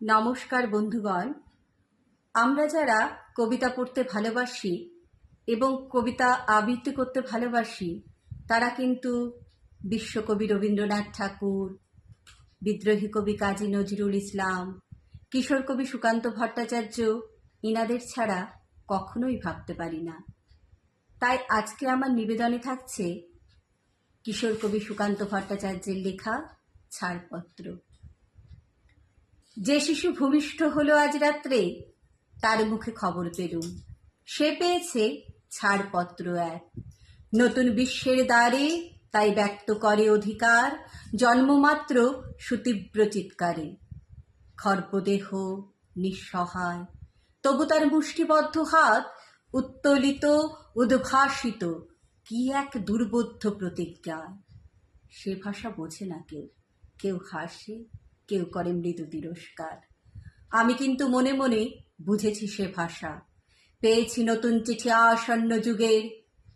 নমস্কার বন্ধুগণ, আমরা যারা কবিতা পড়তে ভালোবাসি এবং কবিতা আবৃত্তি করতে ভালোবাসি তারা কিন্তু বিশ্বকবি রবীন্দ্রনাথ ঠাকুর, বিদ্রোহী কবি কাজী নজরুল ইসলাম, কিশোর কবি সুকান্ত ভট্টাচার্য ইনাদের ছাড়া কখনোই ভাবতে পারি না। তাই আজকে আমার নিবেদনে থাকছে কিশোর কবি সুকান্ত ভট্টাচার্যের লেখা ছাড়পত্র। যে শিশু ভূমিষ্ঠ হলো আজ রাত্রে, তার মুখে খবর পেলুম, সে পেয়েছে ছাড়পত্র এক। নতুন বিশ্বের দ্বারে তাই ব্যক্ত করে অধিকার, জন্মমাত্র সুতীব্র চিৎকারে। খর্বদেহ নিঃসহায়, তবু তার মুষ্টিবদ্ধ হাত উত্তোলিত উদ্ভাসিত কি এক দুর্বোধ্য প্রতিজ্ঞা। সে ভাষা বোঝে না কেউ, কেউ হাসে, কেউ করে মৃদু তিরস্কার। আমি কিন্তু মনে মনে বুঝেছি সে ভাষা। পেয়েছি নতুন চিঠি আসন্ন যুগের,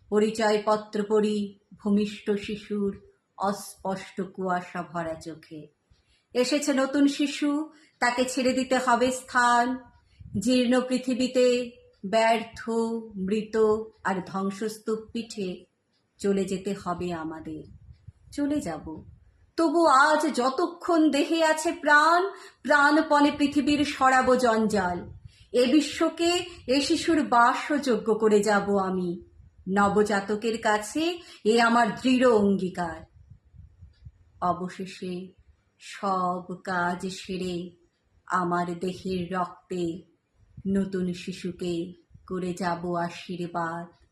পরিচয়পত্র পড়ি ভূমিষ্ঠ শিশুর অস্পষ্ট কুয়াশা ভরা চোখে। এসেছে নতুন শিশু, তাকে ছেড়ে দিতে হবে স্থান। জীর্ণ পৃথিবীতে ব্যর্থ, মৃত আর ধ্বংসস্তূপ পিঠে চলে যেতে হবে আমাদের। চলে যাব, তবু আজ যতক্ষণ দেহে আছে প্রাণ, প্রাণপণে পৃথিবীর সরাব জঞ্জাল। এ বিশ্বকে এ শিশুর বাসযোগ্য করে যাব আমি। নবজাতকের কাছে এ আমার দৃঢ় অঙ্গীকার। অবশেষে সব কাজ সেরে আমার দেহের রক্তে নতুন শিশুকে করে যাব আশীর্বাদ।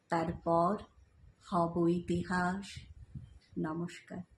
তারপর হব ইতিহাস। নমস্কার।